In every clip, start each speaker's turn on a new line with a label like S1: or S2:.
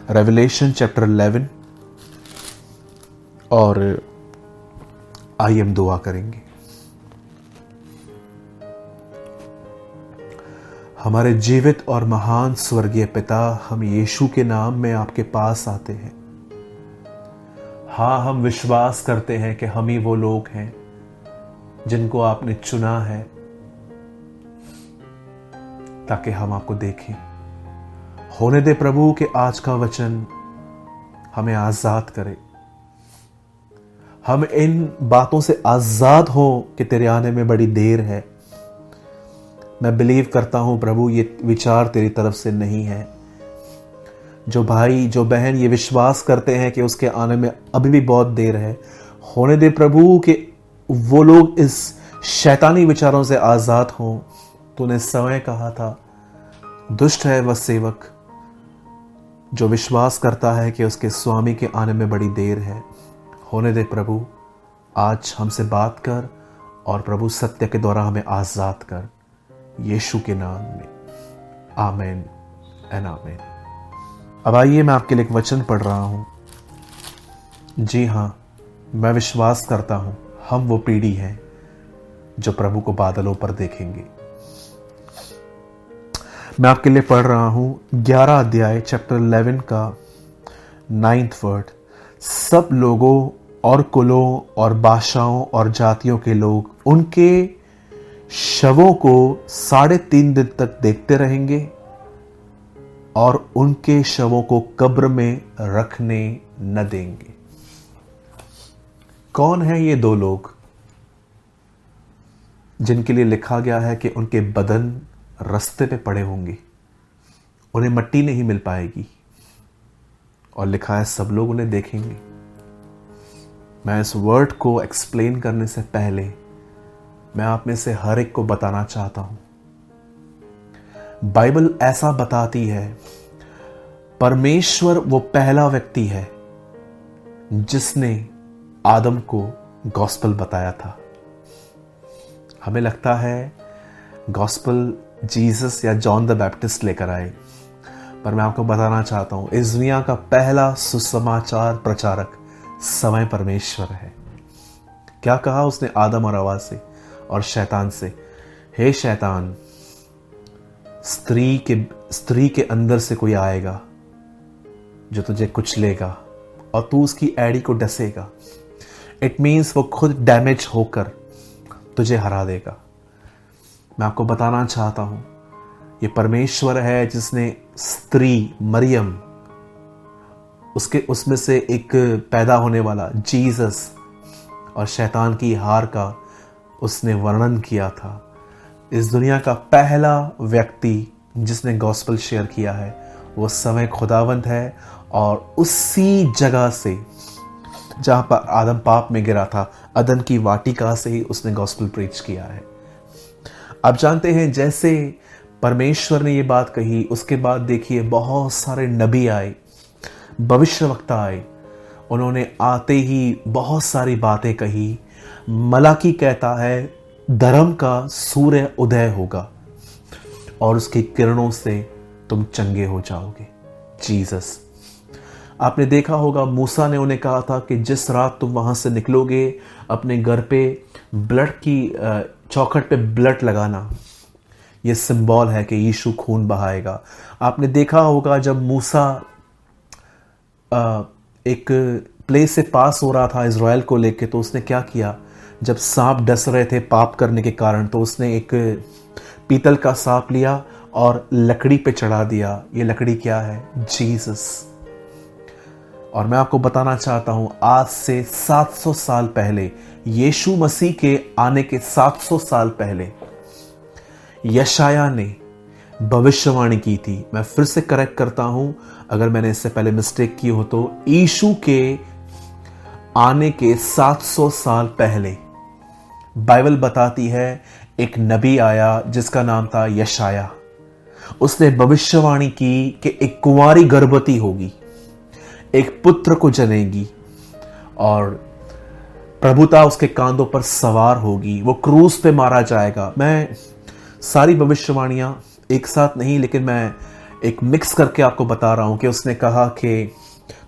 S1: Revelation chapter 11 और आइए हम दुआ करेंगे। हमारे जीवित और महान स्वर्गीय पिता, हम यीशु के नाम में आपके पास आते हैं। हाँ, हम विश्वास करते हैं कि हम ही वो लोग हैं जिनको आपने चुना है ताकि हम आपको देखें। होने दे प्रभु कि आज का वचन हमें आजाद करे। हम इन बातों से आजाद हो कि तेरे आने में बड़ी देर है। मैं बिलीव करता हूं प्रभु, ये विचार तेरी तरफ से नहीं है। जो भाई जो बहन ये विश्वास करते हैं कि उसके आने में अभी भी बहुत देर है, होने दे प्रभु कि वो लोग इस शैतानी विचारों से आजाद हों। तूने समय कहा था, दुष्ट है वह सेवक जो विश्वास करता है कि उसके स्वामी के आने में बड़ी देर है। होने दे प्रभु, आज हमसे बात कर और प्रभु सत्य के द्वारा हमें आजाद कर, यीशु के नाम में, आमीन एंड आमीन। अब आइए मैं आपके लिए एक वचन पढ़ रहा हूं। जी हाँ, मैं विश्वास करता हूं हम वो पीढ़ी हैं जो प्रभु को बादलों पर देखेंगे। मैं आपके लिए पढ़ रहा हूं 11 अध्याय चैप्टर 11 का 9th वर्ड। सब लोगों और कुलों और भाषाओं और जातियों के लोग उनके शवों को 3.5 दिन तक देखते रहेंगे और उनके शवों को कब्र में रखने न देंगे। कौन है ये दो लोग जिनके लिए लिखा गया है कि उनके बदन रास्ते पे पड़े होंगे, उन्हें मिट्टी नहीं मिल पाएगी, और लिखा है सब लोग उन्हें देखेंगे। मैं इस वर्ड को एक्सप्लेन करने से पहले मैं आप में से हर एक को बताना चाहता हूं, बाइबल ऐसा बताती है परमेश्वर वो पहला व्यक्ति है जिसने आदम को गॉस्पेल बताया था। हमें लगता है गॉस्पेल जीसस या जॉन द बैप्टिस्ट लेकर आए, पर मैं आपको बताना चाहता हूं इस दुनिया का पहला सुसमाचार प्रचारक समय परमेश्वर है। क्या कहा उसने आदम और हवा से और शैतान से? हे शैतान, स्त्री के अंदर से कोई आएगा जो तुझे कुचलेगा और तू उसकी एड़ी को डसेगा। इट मीन्स वो खुद डैमेज होकर तुझे हरा देगा। मैं आपको बताना चाहता हूं ये परमेश्वर है जिसने स्त्री मरियम, उसमें से एक पैदा होने वाला जीसस और शैतान की हार का उसने वर्णन किया था। इस दुनिया का पहला व्यक्ति जिसने गॉस्पेल शेयर किया है वो समय खुदावंत है, और उसी जगह से जहां पर आदम पाप में गिरा था, अदन की वाटिका से ही उसने गॉस्पेल प्रीच किया है। आप जानते हैं जैसे परमेश्वर ने ये बात कही, उसके बाद देखिए बहुत सारे नबी आए, भविष्यवक्ता आए, उन्होंने आते ही बहुत सारी बातें कही। मलाकी कहता है धर्म का सूर्य उदय होगा और उसकी किरणों से तुम चंगे हो जाओगे। जीसस, आपने देखा होगा मूसा ने उन्हें कहा था कि जिस रात तुम वहां से निकलोगे अपने घर पे ब्लड की चौखट पे ब्लड लगाना। यह सिंबल है कि यीशु खून बहाएगा। आपने देखा होगा जब मूसा एक प्लेस से पास हो रहा था इज़राइल को लेके, तो उसने क्या किया, जब सांप डस रहे थे पाप करने के कारण, तो उसने एक पीतल का सांप लिया और लकड़ी पे चढ़ा दिया। ये लकड़ी क्या है? जीसस। और मैं आपको बताना चाहता हूं आज से 700 साल पहले, यीशु मसीह के आने के 700 साल पहले यशाया ने भविष्यवाणी की थी। मैं फिर से करेक्ट करता हूं अगर मैंने इससे पहले मिस्टेक की हो तो। यीशु के आने के 700 साल पहले बाइबल बताती है एक नबी आया जिसका नाम था यशाया। उसने भविष्यवाणी की कि एक कुंवारी गर्भवती होगी, एक पुत्र को जनेगी और प्रभुता उसके कांधों पर सवार होगी, वो क्रूस पे मारा जाएगा। मैं सारी भविष्यवाणियां एक साथ नहीं, लेकिन मैं एक मिक्स करके आपको बता रहा हूं कि उसने कहा कि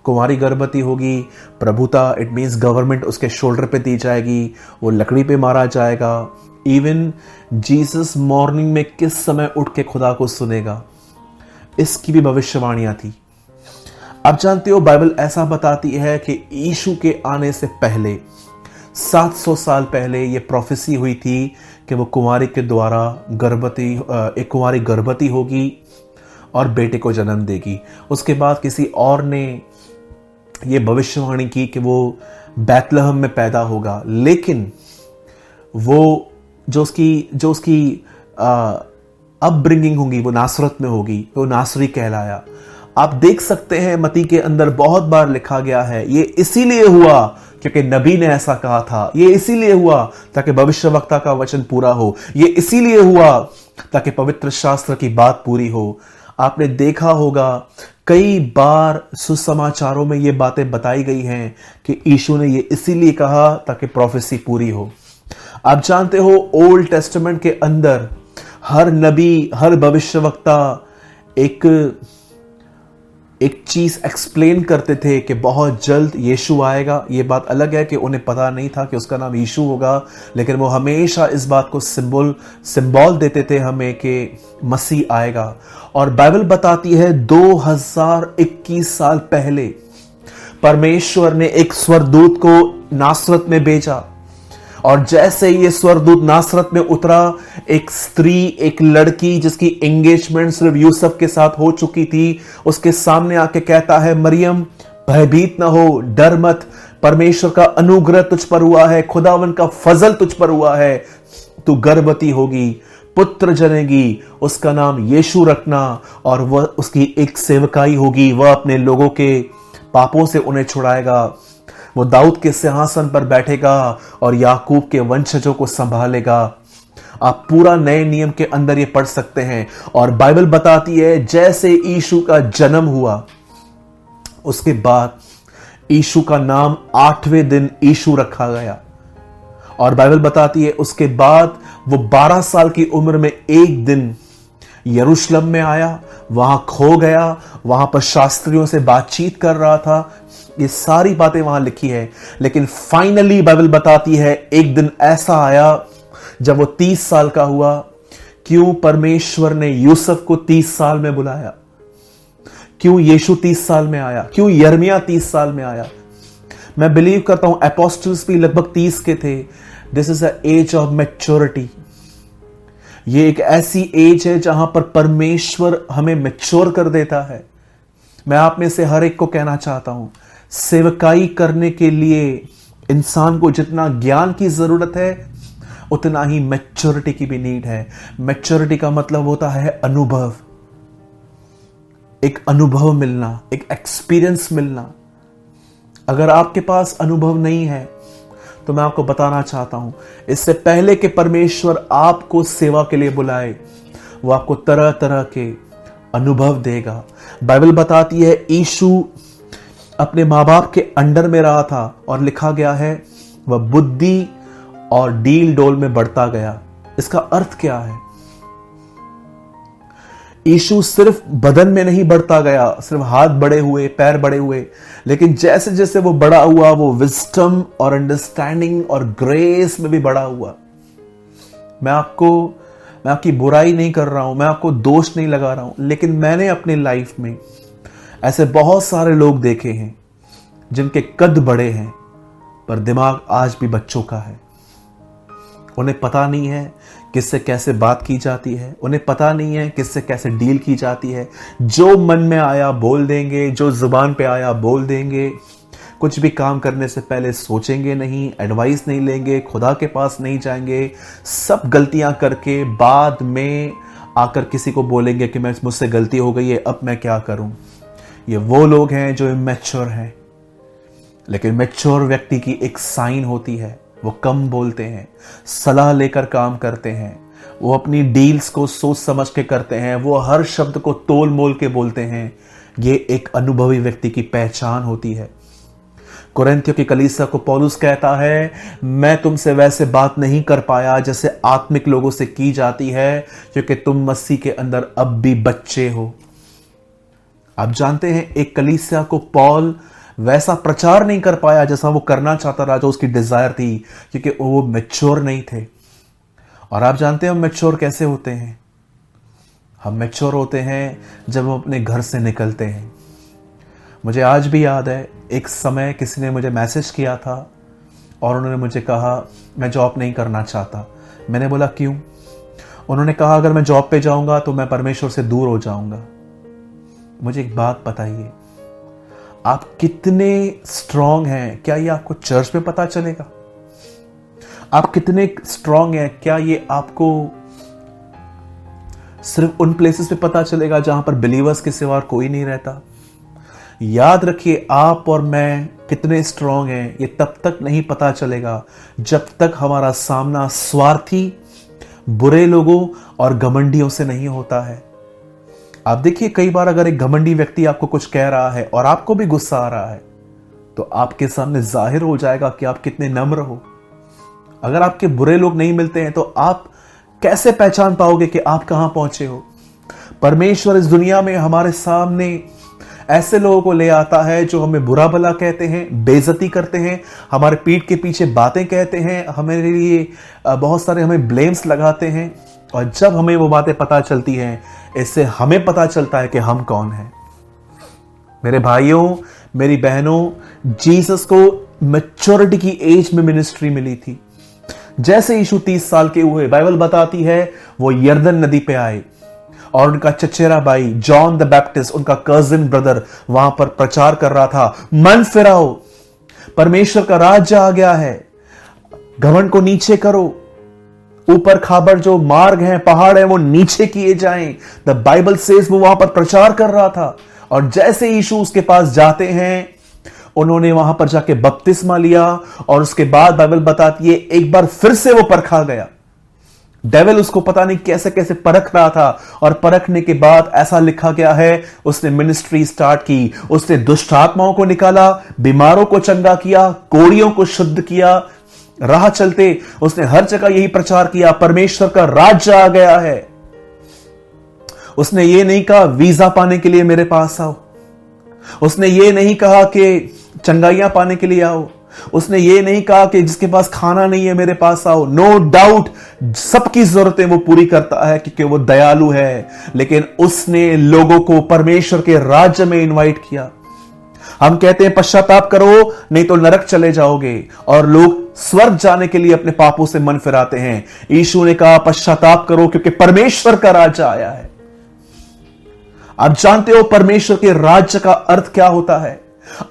S1: कुंवारी गर्भवती होगी, प्रभुता इट मीन्स गवर्नमेंट उसके शोल्डर पे दी जाएगी, वो लकड़ी पे मारा जाएगा। इवन जीसस मॉर्निंग में किस समय उठ के खुदा को सुनेगा, इसकी भी भविष्यवाणियां थी। आप जानते हो बाइबल ऐसा बताती है कि यीशु के आने से पहले 700 साल पहले ये प्रोफेसी हुई थी कि वो कुंवारी के द्वारा एक कुंवारी गर्भवती होगी और बेटे को जन्म देगी। उसके बाद किसी और ने ये भविष्यवाणी की कि वो बैतलहम में पैदा होगा, लेकिन वो जो उसकी अपब्रिंगिंग होगी वो नासरत में होगी, वो नासरी कहलाया। आप देख सकते हैं मत्ती के अंदर बहुत बार लिखा गया है ये इसीलिए हुआ क्योंकि नबी ने ऐसा कहा था, ये इसीलिए हुआ ताकि भविष्यवक्ता का वचन पूरा हो, ये इसीलिए हुआ ताकि पवित्र शास्त्र की बात पूरी हो। आपने देखा होगा कई बार सुसमाचारों में ये बातें बताई गई हैं कि यीशु ने ये इसीलिए कहा ताकि प्रोफेसी पूरी हो। आप जानते हो ओल्ड टेस्टामेंट के अंदर हर नबी, हर भविष्यवक्ता एक चीज एक्सप्लेन करते थे कि बहुत जल्द यीशु आएगा। ये बात अलग है कि उन्हें पता नहीं था कि उसका नाम यीशु होगा, लेकिन वो हमेशा इस बात को सिंबल देते थे हमें कि मसीह आएगा। और बाइबल बताती है 2021 साल पहले परमेश्वर ने एक स्वर्गदूत को नासरत में भेजा, और जैसे ये स्वर्गदूत नासरत में उतरा, एक स्त्री, एक लड़की जिसकी एंगेजमेंट सिर्फ यूसुफ के साथ हो चुकी थी, उसके सामने आके कहता है, मरियम भयभीत ना हो, डर मत, परमेश्वर का अनुग्रह तुझ पर हुआ है, खुदावन का फजल तुझ पर हुआ है, तू गर्भवती होगी, पुत्र जनेगी, उसका नाम यीशु रखना, और वह उसकी एक सेवकाई होगी, वह अपने लोगों के पापों से उन्हें छुड़ाएगा, वो दाऊद के सिंहासन पर बैठेगा और याकूब के वंशजों को संभालेगा। आप पूरा नए नियम के अंदर ये पढ़ सकते हैं। और बाइबल बताती है जैसे यीशु का जन्म हुआ, उसके बाद यीशु का नाम 8वें दिन यीशु रखा गया। और बाइबल बताती है उसके बाद वो 12 साल की उम्र में एक दिन यरूशलेम में आया, वहां खो गया, वहां पर शास्त्रियों से बातचीत कर रहा था। ये सारी बातें वहां लिखी है। लेकिन फाइनली बाइबल बताती है एक दिन ऐसा आया जब वो 30 साल का हुआ। क्यों परमेश्वर ने यूसुफ को 30 साल में बुलाया? क्यों यीशु 30 साल में आया? क्यों यिर्मयाह 30 साल में आया? मैं बिलीव करता हूं एपोस्टल्स भी लगभग 30 के थे। This is a age of maturity. ये एक ऐसी एज है जहां पर परमेश्वर हमें मैच्योर कर देता है। मैं आप में से हर एक को कहना चाहता हूं, सेवकाई करने के लिए इंसान को जितना ज्ञान की जरूरत है उतना ही मैच्योरिटी की भी नीड है। मैच्योरिटी का मतलब होता है अनुभव, एक अनुभव मिलना, एक एक्सपीरियंस मिलना। अगर आपके पास अनुभव नहीं है तो मैं आपको बताना चाहता हूं, इससे पहले कि परमेश्वर आपको सेवा के लिए बुलाए, वो आपको तरह तरह के अनुभव देगा। बाइबल बताती है यीशु अपने माँ बाप के अंडर में रहा था, और लिखा गया है वह बुद्धि और डील डोल में बढ़ता गया। इसका अर्थ क्या है? यीशु सिर्फ बदन में नहीं बढ़ता गया, सिर्फ हाथ बड़े हुए, पैर बड़े हुए, लेकिन जैसे जैसे वो बड़ा हुआ वो विजडम और अंडरस्टैंडिंग और ग्रेस में भी बड़ा हुआ। मैं आपकी बुराई नहीं कर रहा हूं, मैं आपको दोष नहीं लगा रहा हूं, लेकिन मैंने अपनी लाइफ में ऐसे बहुत सारे लोग देखे हैं जिनके कद बड़े हैं पर दिमाग आज भी बच्चों का है। उन्हें पता नहीं है किससे कैसे बात की जाती है, उन्हें पता नहीं है किससे कैसे डील की जाती है। जो मन में आया बोल देंगे, जो जुबान पे आया बोल देंगे। कुछ भी काम करने से पहले सोचेंगे नहीं, एडवाइस नहीं लेंगे, खुदा के पास नहीं जाएंगे। सब गलतियां करके बाद में आकर किसी को बोलेंगे कि मुझसे गलती हो गई है, अब मैं क्या करूं। ये वो लोग हैं जो इमैच्योर हैं। लेकिन मैच्योर व्यक्ति की एक साइन होती है, वो कम बोलते हैं, सलाह लेकर काम करते हैं, वो अपनी डील्स को सोच समझ के करते हैं, वो हर शब्द को तोल मोल के बोलते हैं। ये एक अनुभवी व्यक्ति की पहचान होती है। कुरिन्थियों की कलीसिया को पौलुस कहता है, मैं तुमसे वैसे बात नहीं कर पाया जैसे आत्मिक लोगों से की जाती है, क्योंकि तुम मसीह के अंदर अब भी बच्चे हो। आप जानते हैं एक कलीसिया को पॉल वैसा प्रचार नहीं कर पाया जैसा वो करना चाहता रहा, जो उसकी डिजायर थी, क्योंकि वो मैच्योर नहीं थे। और आप जानते हैं हम मैच्योर कैसे होते हैं? हम मैच्योर होते हैं जब हम अपने घर से निकलते हैं। मुझे आज भी याद है, एक समय किसी ने मुझे मैसेज किया था और उन्होंने मुझे कहा मैं जॉब नहीं करना चाहता। मैंने बोला क्यों? उन्होंने कहा अगर मैं जॉब पे जाऊंगा तो मैं परमेश्वर से दूर हो जाऊंगा। मुझे एक बात बताइए, आप कितने स्ट्रांग हैं? क्या ये आपको चर्च में पता चलेगा? आप कितने स्ट्रांग हैं? क्या ये आपको सिर्फ उन प्लेसेस पे पता चलेगा जहां पर बिलीवर्स के सिवा कोई नहीं रहता? याद रखिए, आप और मैं कितने स्ट्रांग हैं ये तब तक नहीं पता चलेगा जब तक हमारा सामना स्वार्थी, बुरे लोगों और घमंडियों से नहीं होता है। आप देखिए, कई बार अगर एक घमंडी व्यक्ति आपको कुछ कह रहा है और आपको भी गुस्सा आ रहा है, तो आपके सामने जाहिर हो जाएगा कि आप कितने नम्र हो। अगर आपके बुरे लोग नहीं मिलते हैं तो आप कैसे पहचान पाओगे कि आप कहां पहुंचे हो? परमेश्वर इस दुनिया में हमारे सामने ऐसे लोगों को ले आता है जो हमें बुरा भला कहते हैं, बेइज्जती करते हैं, हमारे पीठ के पीछे बातें कहते हैं, हमारे लिए बहुत सारे हमें ब्लेम्स लगाते हैं। और जब हमें वो बातें पता चलती हैं, इससे हमें पता चलता है कि हम कौन हैं। मेरे भाइयों, मेरी बहनों, जीसस को मैच्योरिटी की एज में मिनिस्ट्री मिली थी। जैसे यीशु 30 साल के हुए, बाइबल बताती है वो यरदन नदी पे आए और उनका चचेरा भाई जॉन द बैप्टिस्ट, उनका कजिन ब्रदर, वहां पर प्रचार कर रहा था, मन फिराओ, परमेश्वर का राज्य आ गया है, घमंड को नीचे करो, ऊपर खाबर जो मार्ग हैं, पहाड़ हैं, वो नीचे किए जाएं। द बाइबल सेज वो वहां पर प्रचार कर रहा था। और जैसे यीशु उसके पास जाते हैं, उन्होंने वहां पर जाके बपतिस्मा लिया और उसके बाद बाइबल बताती है एक बार फिर से वो परखा गया। डेविल उसको पता नहीं कैसे कैसे परख रहा था और परखने के बाद ऐसा लिखा गया है, उसने मिनिस्ट्री स्टार्ट की। उसने दुष्ट आत्माओं को निकाला, बीमारों को चंगा किया, कोढ़ियों को शुद्ध किया। राह चलते उसने हर जगह यही प्रचार किया, परमेश्वर का राज्य आ गया है। उसने ये नहीं कहा वीजा पाने के लिए मेरे पास आओ, उसने ये नहीं कहा कि चंगाइयां पाने के लिए आओ, उसने ये नहीं कहा कि जिसके पास खाना नहीं है मेरे पास आओ। नो डाउट सबकी जरूरतें वो पूरी करता है क्योंकि वो दयालु है, लेकिन उसने लोगों को परमेश्वर के राज्य में इनवाइट किया। हम कहते हैं पश्चाताप करो नहीं तो नरक चले जाओगे, और लोग स्वर्ग जाने के लिए अपने पापों से मन फिराते हैं। यीशु ने कहा पश्चाताप करो क्योंकि परमेश्वर का राज्य आया है। आप जानते हो परमेश्वर के राज्य का अर्थ क्या होता है?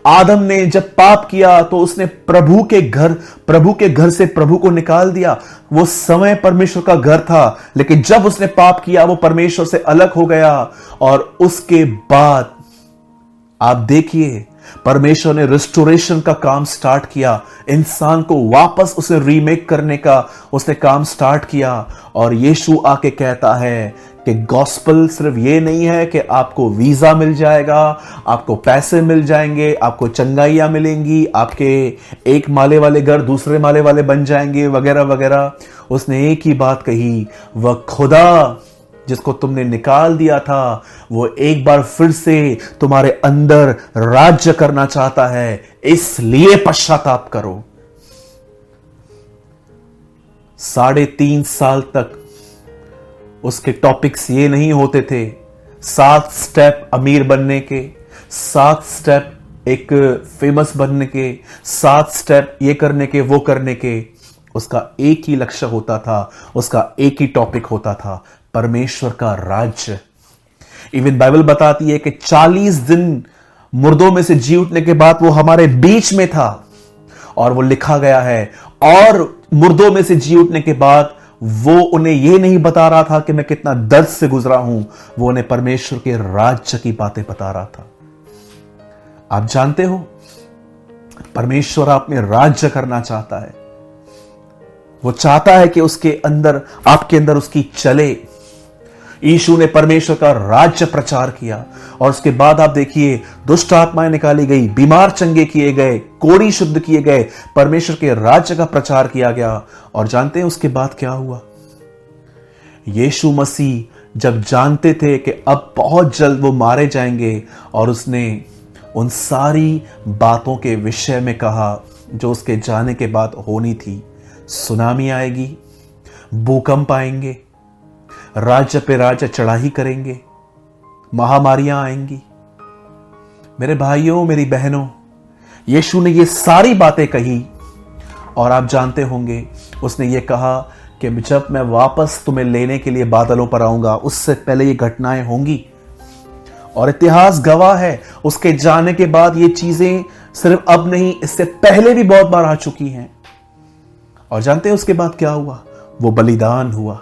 S1: आदम ने जब पाप किया तो उसने प्रभु के घर से प्रभु को निकाल दिया। वो समय परमेश्वर का घर था, लेकिन जब उसने पाप किया वो परमेश्वर से अलग हो गया। और उसके बाद आप देखिए परमेश्वर ने रिस्टोरेशन का काम स्टार्ट किया, इंसान को वापस उसे रीमेक करने का उसने काम स्टार्ट किया। और यीशु आके कहता है कि गॉस्पेल सिर्फ ये नहीं है कि आपको वीजा मिल जाएगा, आपको पैसे मिल जाएंगे, आपको चंगाइयां मिलेंगी, आपके एक माले वाले घर दूसरे माले वाले बन जाएंगे, वगैरह वगैरह। उसने एक ही बात कही, वह खुदा जिसको तुमने निकाल दिया था वो एक बार फिर से तुम्हारे अंदर राज्य करना चाहता है, इसलिए पश्चाताप करो। 3.5 साल तक उसके टॉपिक्स ये नहीं होते थे, 7 स्टेप अमीर बनने के, 7 स्टेप एक फेमस बनने के, 7 स्टेप ये करने के वो करने के। उसका एक ही लक्ष्य होता था, उसका एक ही टॉपिक होता था, परमेश्वर का राज्य। इवन बाइबल बताती है कि 40 दिन मुर्दों में से जी उठने के बाद वो हमारे बीच में था। और वो लिखा गया है, और मुर्दों में से जी उठने के बाद वो उन्हें यह नहीं बता रहा था कि मैं कितना दर्द से गुजरा हूं, वो उन्हें परमेश्वर के राज्य की बातें बता रहा था। आप जानते हो परमेश्वर आप में राज्य करना चाहता है। वो चाहता है कि उसके अंदर, आपके अंदर उसकी चले। यीशु ने परमेश्वर का राज्य प्रचार किया और उसके बाद आप देखिए दुष्ट आत्माएं निकाली गई, बीमार चंगे किए गए, कोढ़ी शुद्ध किए गए, परमेश्वर के राज्य का प्रचार किया गया। और जानते हैं उसके बाद क्या हुआ? यीशु मसीह जब जानते थे कि अब बहुत जल्द वो मारे जाएंगे, और उसने उन सारी बातों के विषय में कहा जो उसके जाने के बाद होनी थी। सुनामी आएगी, भूकंप आएंगे, राज्य पे राज्य चढ़ाई करेंगे, महामारियां आएंगी। मेरे भाइयों, मेरी बहनों, यीशु ने ये सारी बातें कही, और आप जानते होंगे उसने ये कहा कि जब मैं वापस तुम्हें लेने के लिए बादलों पर आऊंगा, उससे पहले ये घटनाएं होंगी। और इतिहास गवाह है, उसके जाने के बाद ये चीजें सिर्फ अब नहीं, इससे पहले भी बहुत बार आ चुकी हैं। और जानते हैं उसके बाद क्या हुआ? वो बलिदान हुआ,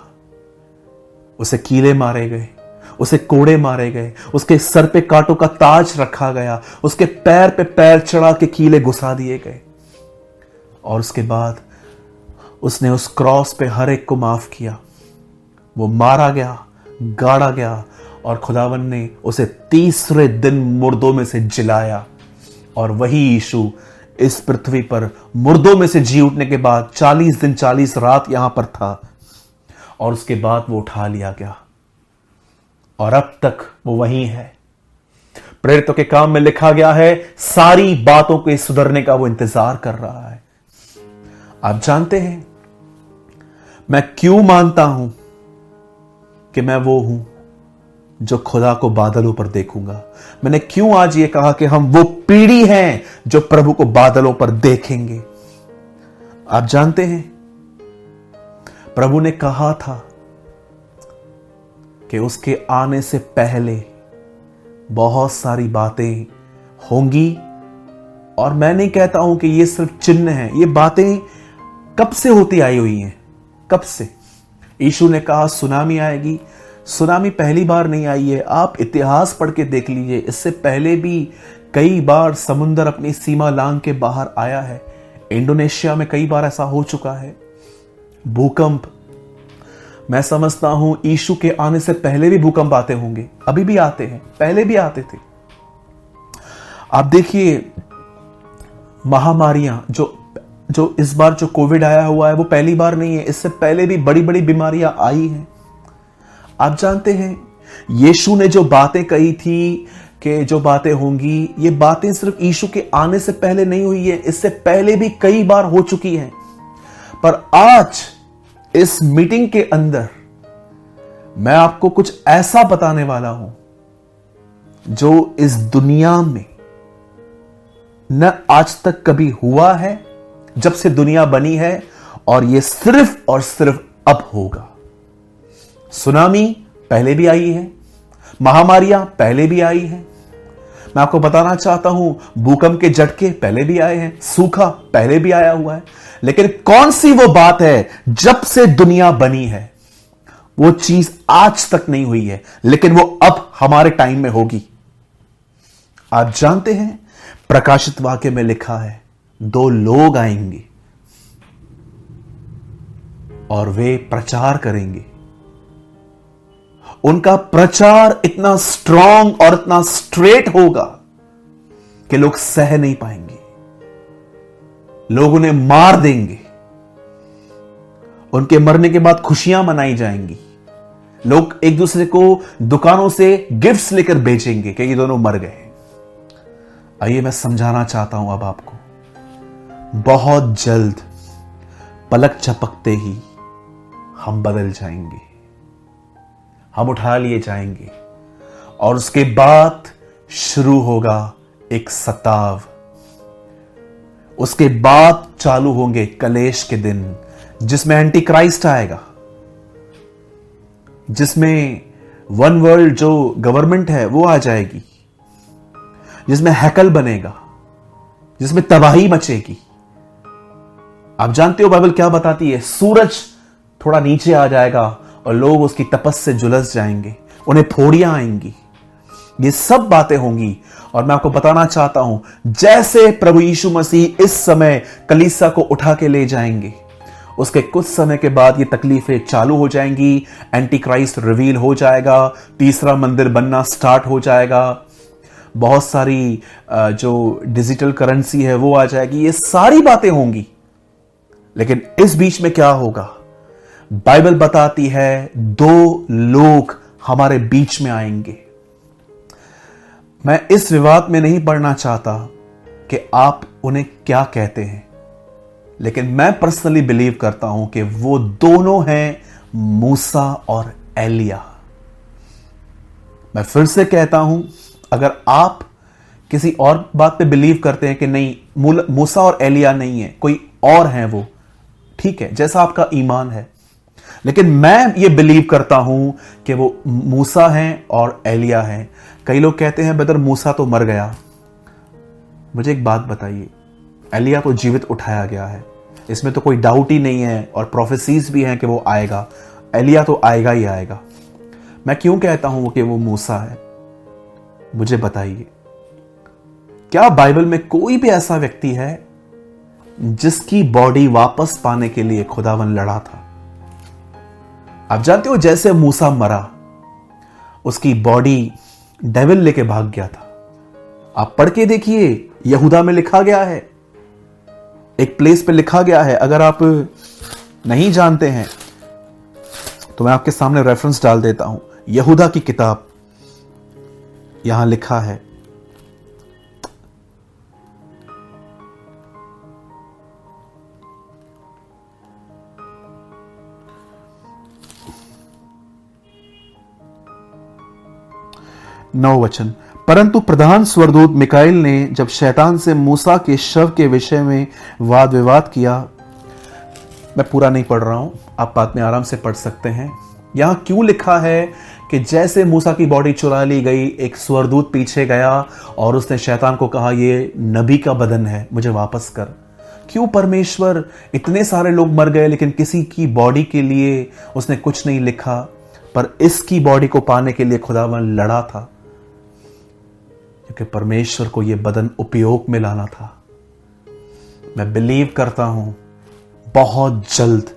S1: उसे कीले मारे गए, उसे कोड़े मारे गए, उसके सर पे कांटों का ताज रखा गया, उसके पैर पे पैर चढ़ा के कीले घुसा दिए गए, और उसके बाद उसने उस क्रॉस पे हर एक को माफ किया। वो मारा गया, गाड़ा गया, और खुदावन ने उसे तीसरे दिन मुर्दों में से जिलाया। और वही यीशु इस पृथ्वी पर मुर्दों में से जी उठने के बाद 40 दिन 40 रात यहां पर था, और उसके बाद वो उठा लिया गया, और अब तक वो वहीं है। प्रेरितों के काम में लिखा गया है, सारी बातों के सुधरने का वो इंतजार कर रहा है। आप जानते हैं मैं क्यों मानता हूं कि मैं वो हूं जो खुदा को बादलों पर देखूंगा? मैंने क्यों आज ये कहा कि हम वो पीढ़ी हैं जो प्रभु को बादलों पर देखेंगे? आप जानते हैं प्रभु ने कहा था कि उसके आने से पहले बहुत सारी बातें होंगी, और मैं नहीं कहता हूं कि ये सिर्फ चिन्ह है, ये बातें कब से होती आई हुई हैं, कब से। यीशु ने कहा सुनामी आएगी। सुनामी पहली बार नहीं आई है, आप इतिहास पढ़ के देख लीजिए, इससे पहले भी कई बार समुंदर अपनी सीमा लांघ के बाहर आया है। इंडोनेशिया में कई बार ऐसा हो चुका है। भूकंप, मैं समझता हूं यीशु के आने से पहले भी भूकंप आते होंगे, अभी भी आते हैं, पहले भी आते थे। आप देखिए महामारियां, जो इस बार जो कोविड आया हुआ है वो पहली बार नहीं है, इससे पहले भी बड़ी बड़ी बीमारियां आई हैं। आप जानते हैं यीशु ने जो बातें कही थी कि जो बातें होंगी, ये बातें सिर्फ यीशु के आने से पहले नहीं हुई है, इससे पहले भी कई बार हो चुकी हैं। पर आज इस मीटिंग के अंदर मैं आपको कुछ ऐसा बताने वाला हूं जो इस दुनिया में न आज तक कभी हुआ है जब से दुनिया बनी है, और यह सिर्फ और सिर्फ अब होगा। सुनामी पहले भी आई है, महामारियां पहले भी आई हैं। मैं आपको बताना चाहता हूं भूकंप के झटके पहले भी आए हैं, सूखा पहले भी आया हुआ है, लेकिन कौन सी वो बात है जब से दुनिया बनी है वो चीज आज तक नहीं हुई है, लेकिन वो अब हमारे टाइम में होगी। आप जानते हैं प्रकाशित वाक्य में लिखा है 2 लोग आएंगे और वे प्रचार करेंगे। उनका प्रचार इतना स्ट्रांग और इतना स्ट्रेट होगा कि लोग सह नहीं पाएंगे, लोग उन्हें मार देंगे। उनके मरने के बाद खुशियां मनाई जाएंगी, लोग एक दूसरे को दुकानों से गिफ्ट्स लेकर बेचेंगे कि ये दोनों मर गए। आइए मैं समझाना चाहता हूं अब आपको, बहुत जल्द पलक झपकते ही हम बदल जाएंगे, हम उठा लिए जाएंगे, और उसके बाद शुरू होगा एक सताव। उसके बाद चालू होंगे कलेश के दिन, जिसमें एंटी क्राइस्ट आएगा, जिसमें वन वर्ल्ड जो गवर्नमेंट है वो आ जाएगी, जिसमें हैकल बनेगा, जिसमें तबाही मचेगी। आप जानते हो बाइबल क्या बताती है? सूरज थोड़ा नीचे आ जाएगा और लोग उसकी तपस से झुलस जाएंगे, उन्हें फोड़ियां आएंगी। ये सब बातें होंगी, और मैं आपको बताना चाहता हूं जैसे प्रभु यीशु मसीह इस समय कलीसिया को उठा के ले जाएंगे, उसके कुछ समय के बाद ये तकलीफें चालू हो जाएंगी, एंटी क्राइस्ट रिवील हो जाएगा, तीसरा मंदिर बनना स्टार्ट हो जाएगा, बहुत सारी जो डिजिटल करेंसी है वो आ जाएगी। ये सारी बातें होंगी, लेकिन इस बीच में क्या होगा? बाइबल बताती है 2 लोग हमारे बीच में आएंगे। मैं इस विवाद में नहीं पढ़ना चाहता कि आप उन्हें क्या कहते हैं, लेकिन मैं पर्सनली बिलीव करता हूं कि वो दोनों हैं मूसा और एलिया। मैं फिर से कहता हूं, अगर आप किसी और बात पे बिलीव करते हैं कि नहीं मूसा और एलिया नहीं है, कोई और है, वो ठीक है, जैसा आपका ईमान है, लेकिन मैं ये बिलीव करता हूं कि वो मूसा हैं और एलिया हैं। कई लोग कहते हैं ब्रदर मूसा तो मर गया। मुझे एक बात बताइए, एलिया तो जीवित उठाया गया है, इसमें तो कोई डाउट ही नहीं है, और प्रोफेसीज भी हैं कि वो आएगा। एलिया तो आएगा ही आएगा। मैं क्यों कहता हूं कि वो मूसा है? मुझे बताइए, क्या बाइबल में कोई भी ऐसा व्यक्ति है जिसकी बॉडी वापस पाने के लिए खुदावन लड़ा था? आप जानते हो, जैसे मूसा मरा, उसकी बॉडी डेविल लेके भाग गया था। आप पढ़ के देखिए, यहूदा में लिखा गया है, एक प्लेस पे लिखा गया है। अगर आप नहीं जानते हैं तो मैं आपके सामने रेफरेंस डाल देता हूं। यहूदा की किताब, यहां लिखा है, नौ वचन, परंतु प्रधान स्वर्गदूत मिकाइल ने जब शैतान से मूसा के शव के विषय में वाद विवाद किया। मैं पूरा नहीं पढ़ रहा हूं, आप बाद में आराम से पढ़ सकते हैं। यहां क्यों लिखा है कि जैसे मूसा की बॉडी चुरा ली गई, एक स्वर्गदूत पीछे गया और उसने शैतान को कहा, ये नबी का बदन है, मुझे वापस कर। क्यों परमेश्वर, इतने सारे लोग मर गए लेकिन किसी की बॉडी के लिए उसने कुछ नहीं लिखा, पर इसकी बॉडी को पाने के लिए खुदावन लड़ा था, क्योंकि परमेश्वर को यह बदन उपयोग में लाना था। मैं बिलीव करता हूं बहुत जल्द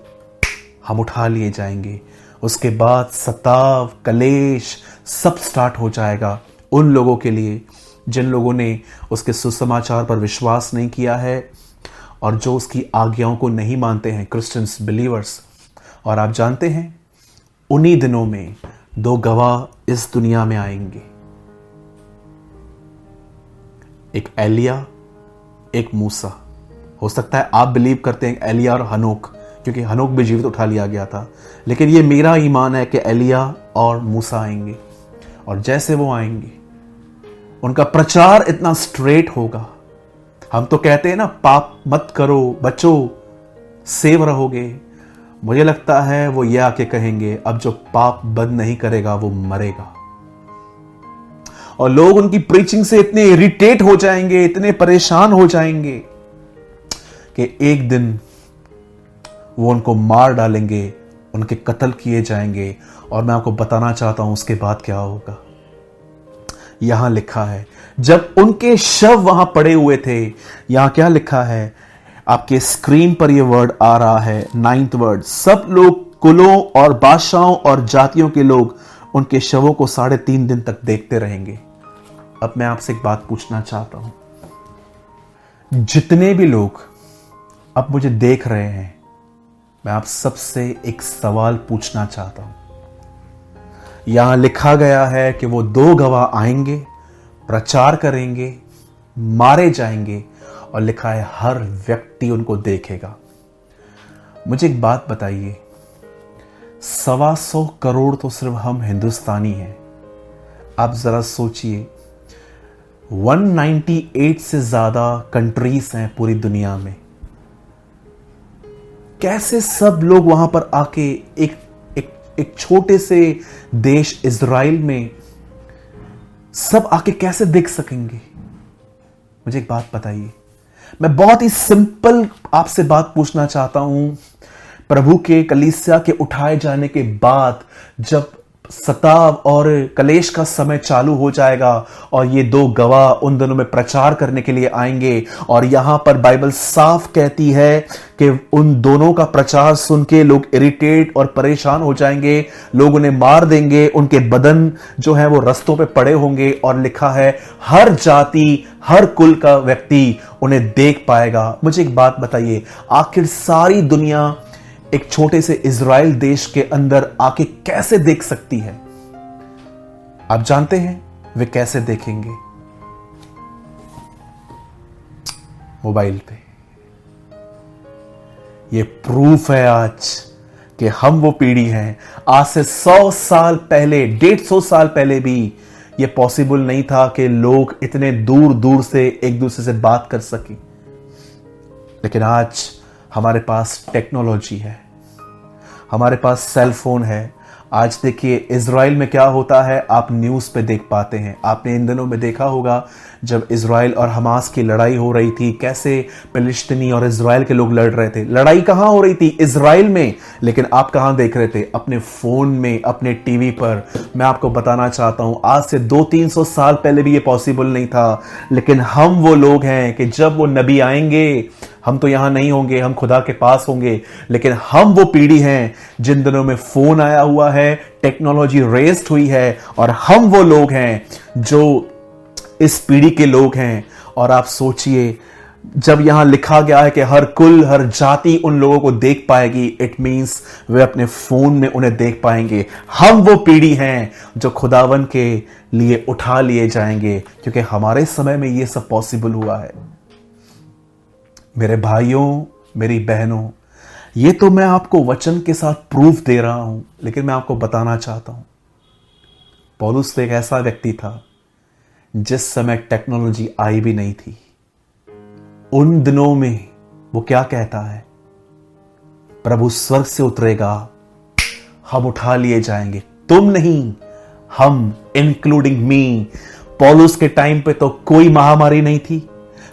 S1: हम उठा लिए जाएंगे। उसके बाद सताव, कलेश सब स्टार्ट हो जाएगा उन लोगों के लिए जिन लोगों ने उसके सुसमाचार पर विश्वास नहीं किया है और जो उसकी आज्ञाओं को नहीं मानते हैं, क्रिश्चियंस, बिलीवर्स। और आप जानते हैं, उन्हीं दिनों में दो गवाह इस दुनिया में आएंगे, एक एलिया, एक मूसा। हो सकता है आप बिलीव करते हैं एलिया और हनोक, क्योंकि हनोक भी जीवित उठा लिया गया था, लेकिन ये मेरा ईमान है कि एलिया और मूसा आएंगे। और जैसे वो आएंगे, उनका प्रचार इतना स्ट्रेट होगा। हम तो कहते हैं ना, पाप मत करो, बचो, सेव रहोगे। मुझे लगता है वो ये आके कहेंगे, अब जो पाप बंद नहीं करेगा वो मरेगा। और लोग उनकी प्रीचिंग से इतने इरिटेट हो जाएंगे, इतने परेशान हो जाएंगे कि एक दिन वो उनको मार डालेंगे, उनके कत्ल किए जाएंगे। और मैं आपको बताना चाहता हूं उसके बाद क्या होगा। यहां लिखा है, जब उनके शव वहां पड़े हुए थे, यहां क्या लिखा है, आपके स्क्रीन पर यह वर्ड आ रहा है, 9th वर्ड, सब लोग, कुलों और बादशाहों और जातियों के लोग उनके शवों को 3.5 दिन तक देखते रहेंगे। अब मैं आपसे एक बात पूछना चाहता हूं, जितने भी लोग अब मुझे देख रहे हैं, मैं आप सबसे एक सवाल पूछना चाहता हूं। यहां लिखा गया है कि वो दो गवाह आएंगे, प्रचार करेंगे, मारे जाएंगे, और लिखा है हर व्यक्ति उनको देखेगा। मुझे एक बात बताइए, 125 करोड़ तो सिर्फ हम हिंदुस्तानी हैं। आप जरा सोचिए, 198 से ज्यादा कंट्रीज हैं पूरी दुनिया में। कैसे सब लोग वहां पर आके एक छोटे से देश इजराइल में सब आके कैसे देख सकेंगे? मुझे एक बात बताइए। मैं बहुत ही सिंपल आपसे बात पूछना चाहता हूं। प्रभु के कलीसिया के उठाए जाने के बाद जब सताव और कलेश का समय चालू हो जाएगा और ये दो गवाह उन दिनों में प्रचार करने के लिए आएंगे, और यहां पर बाइबल साफ कहती है कि उन दोनों का प्रचार सुन के लोग इरिटेट और परेशान हो जाएंगे, लोग उन्हें मार देंगे, उनके बदन जो है वो रस्तों पे पड़े होंगे, और लिखा है हर जाति, हर कुल का व्यक्ति उन्हें देख पाएगा। मुझे एक बात बताइए, आखिर सारी दुनिया एक छोटे से इजराइल देश के अंदर आके कैसे देख सकती है? आप जानते हैं वे कैसे देखेंगे? मोबाइल पे। ये प्रूफ है आज कि हम वो पीढ़ी हैं। आज से 100 साल पहले, 150 साल पहले भी ये पॉसिबल नहीं था कि लोग इतने दूर दूर से एक दूसरे से बात कर सकें। लेकिन आज हमारे पास टेक्नोलॉजी है, हमारे पास सेल फोन है। आज देखिए इजराइल में क्या होता है, आप न्यूज़ पे देख पाते हैं। आपने इन दिनों में देखा होगा जब इजराइल और हमास की लड़ाई हो रही थी, कैसे फिलिस्तीनी और इजराइल के लोग लड़ रहे थे। लड़ाई कहां हो रही थी? इजराइल में। लेकिन आप कहां देख रहे थे? अपने फोन में, अपने टीवी पर। मैं आपको बताना चाहता हूं, आज से 200-300 साल पहले भी ये पॉसिबल नहीं था। लेकिन हम वो लोग हैं कि जब वो नबी आएंगे, हम तो यहां नहीं होंगे, हम खुदा के पास होंगे। लेकिन हम वो पीढ़ी हैं जिन दिनों में फोन आया हुआ है, टेक्नोलॉजी रेस्ड हुई है, और हम वो लोग हैं जो इस पीढ़ी के लोग हैं। और आप सोचिए, जब यहां लिखा गया है कि हर कुल, हर जाति उन लोगों को देख पाएगी, इट मींस वे अपने फोन में उन्हें देख पाएंगे। हम वो पीढ़ी हैं जो खुदावन के लिए उठा लिए जाएंगे, क्योंकि हमारे समय में यह सब पॉसिबल हुआ है। मेरे भाइयों, मेरी बहनों, ये तो मैं आपको वचन के साथ प्रूफ दे रहा हूं, लेकिन मैं आपको बताना चाहता हूं, पौलुस एक ऐसा व्यक्ति था जिस समय टेक्नोलॉजी आई भी नहीं थी। उन दिनों में वो क्या कहता है? प्रभु स्वर्ग से उतरेगा, हम उठा लिए जाएंगे। तुम नहीं, हम, इंक्लूडिंग मी। पौलुस के टाइम पे तो कोई महामारी नहीं थी,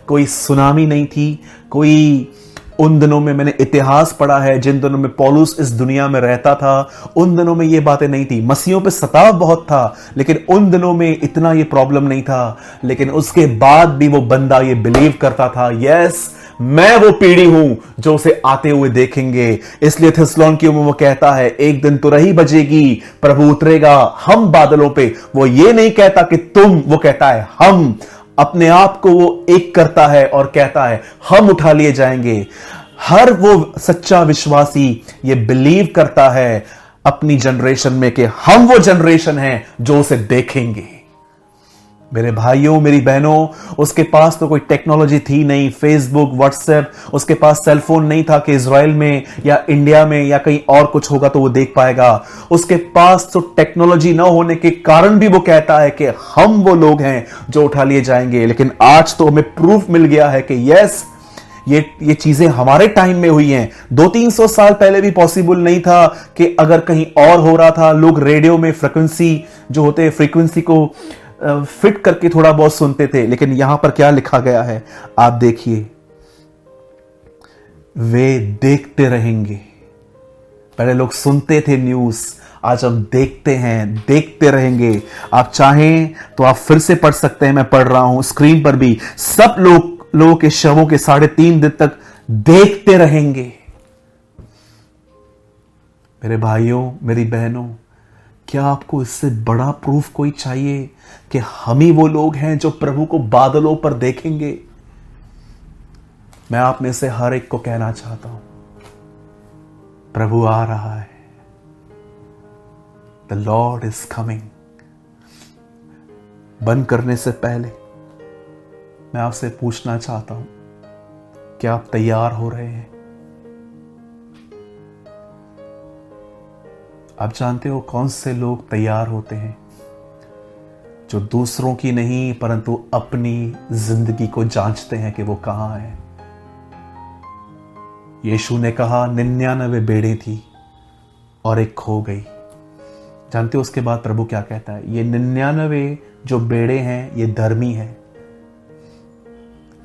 S1: कोई सुनामी नहीं थी, कोई, उन दिनों में मैंने इतिहास पढ़ा है, जिन दिनों में पौलुस इस दुनिया में रहता था, उन दिनों में ये बातें नहीं थी। मसीहों पे सताव बहुत था, लेकिन उन दिनों में इतना ये प्रॉब्लम नहीं था। लेकिन उसके बाद भी वो बंदा ये बिलीव करता था, यस, मैं वो पीढ़ी हूं जो उसे आते हुए देखेंगे। इसलिए थिस्सलुनीकियों में वो कहता है, एक दिन तुरही बजेगी, प्रभु उतरेगा हम बादलों पे। वो ये नहीं कहता कि तुम, वो कहता है हम। अपने आप को वो एक करता है और कहता है हम उठा लिए जाएंगे। हर वो सच्चा विश्वासी ये बिलीव करता है अपनी जनरेशन में कि हम वो जनरेशन हैं जो उसे देखेंगे। मेरे भाइयों, मेरी बहनों, उसके पास तो कोई टेक्नोलॉजी थी नहीं, फेसबुक, व्हाट्सएप, उसके पास सेल फोन नहीं था कि इजराइल में या इंडिया में या कहीं और कुछ होगा तो वो देख पाएगा। उसके पास तो टेक्नोलॉजी ना होने के कारण भी वो कहता है कि हम वो लोग हैं जो उठा लिए जाएंगे। लेकिन आज तो हमें प्रूफ मिल गया है कि यस, ये चीजें हमारे टाइम में हुई हैं। 200-300 साल पहले भी पॉसिबल नहीं था कि अगर कहीं और हो रहा था, लोग रेडियो में फ्रीक्वेंसी जो होते हैं, फ्रीक्वेंसी को फिट करके थोड़ा बहुत सुनते थे। लेकिन यहां पर क्या लिखा गया है, आप देखिए, वे देखते रहेंगे। पहले लोग सुनते थे न्यूज, आज हम देखते हैं, देखते रहेंगे। आप चाहें तो आप फिर से पढ़ सकते हैं, मैं पढ़ रहा हूं स्क्रीन पर भी। सब लोगों के शवों के 3.5 दिन तक देखते रहेंगे। मेरे भाइयों, मेरी बहनों, क्या आपको इससे बड़ा प्रूफ कोई चाहिए कि हम ही वो लोग हैं जो प्रभु को बादलों पर देखेंगे? मैं आप में से हर एक को कहना चाहता हूं, प्रभु आ रहा है। The Lord is coming. बंद करने से पहले मैं आपसे पूछना चाहता हूं, क्या आप तैयार हो रहे हैं? आप जानते हो कौन से लोग तैयार होते हैं? जो दूसरों की नहीं परंतु अपनी जिंदगी को जांचते हैं कि वो कहां है। यीशु ने कहा 99 भेड़ें थी और एक खो गई। जानते हो उसके बाद प्रभु क्या कहता है? ये 99 जो भेड़ें हैं ये धर्मी हैं।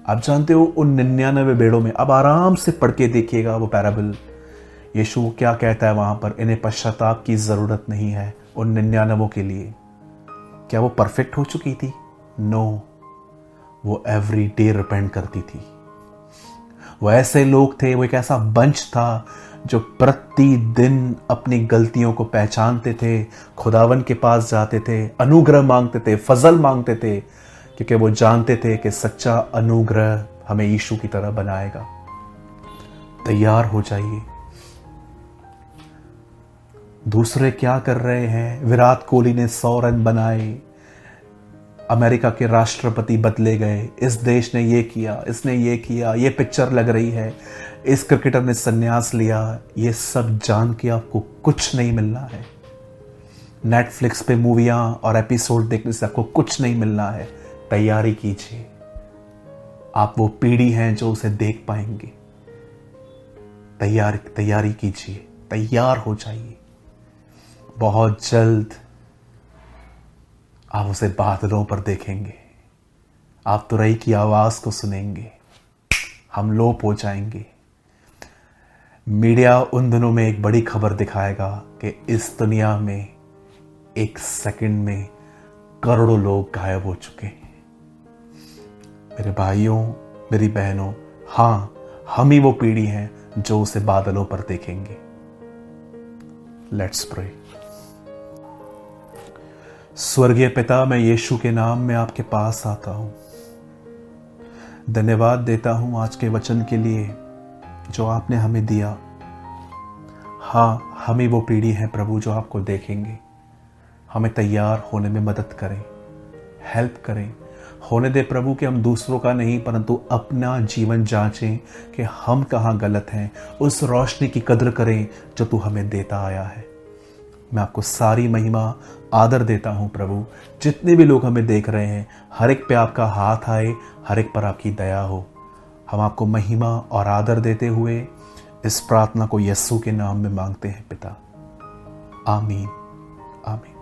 S1: आप जानते हो उन 99 भेड़ों में, अब आराम से पढ़ के देखिएगा वो पैराबल, यीशु क्या कहता है वहां पर? इन्हें पश्चाताप की जरूरत नहीं है उन 99 के लिए। क्या वो परफेक्ट हो चुकी थी? नो, वो एवरी डे रिपेंट करती थी। वो ऐसे लोग थे, वो एक ऐसा बंच था जो प्रतिदिन अपनी गलतियों को पहचानते थे, खुदावन के पास जाते थे, अनुग्रह मांगते थे, फजल मांगते थे, क्योंकि वो जानते थे कि सच्चा अनुग्रह हमें यीशु की तरह बनाएगा। तैयार हो जाइए। दूसरे क्या कर रहे हैं। विराट कोहली ने 100 रन बनाए, अमेरिका के राष्ट्रपति बदले गए, इस देश ने ये किया, इसने ये किया, ये पिक्चर लग रही है, इस क्रिकेटर ने संन्यास लिया। ये सब जान के आपको कुछ नहीं मिलना है। नेटफ्लिक्स पे मूवियां और एपिसोड देखने से आपको कुछ नहीं मिलना है। तैयारी कीजिए, आप वो पीढ़ी हैं जो उसे देख पाएंगे। तैयारी कीजिए, तैयार हो जाइए। बहुत जल्द आप उसे बादलों पर देखेंगे, आप तुरई की आवाज को सुनेंगे, हम लोप हो जाएंगे। मीडिया उन दिनों में एक बड़ी खबर दिखाएगा कि इस दुनिया में एक सेकंड में करोड़ों लोग गायब हो चुके हैं। मेरे भाइयों, मेरी बहनों, हाँ, हम ही वो पीढ़ी हैं जो उसे बादलों पर देखेंगे। Let's pray. स्वर्गीय पिता, मैं यीशु के नाम में आपके पास आता हूं। धन्यवाद देता हूं आज के वचन के लिए जो आपने हमें दिया। हाँ, हम ही वो पीढ़ी है प्रभु जो आपको देखेंगे। हमें तैयार होने में मदद करें, हेल्प करें। होने दे प्रभु कि हम दूसरों का नहीं परंतु अपना जीवन जांचें कि हम कहाँ गलत हैं। उस रोशनी की कदर करें जो तू हमें देता आया है। मैं आपको सारी महिमा आदर देता हूँ प्रभु। जितने भी लोग हमें देख रहे हैं, हर एक पे आपका हाथ आए, हर एक पर आपकी दया हो। हम आपको महिमा और आदर देते हुए इस प्रार्थना को यीशु के नाम में मांगते हैं पिता। आमीन, आमीन।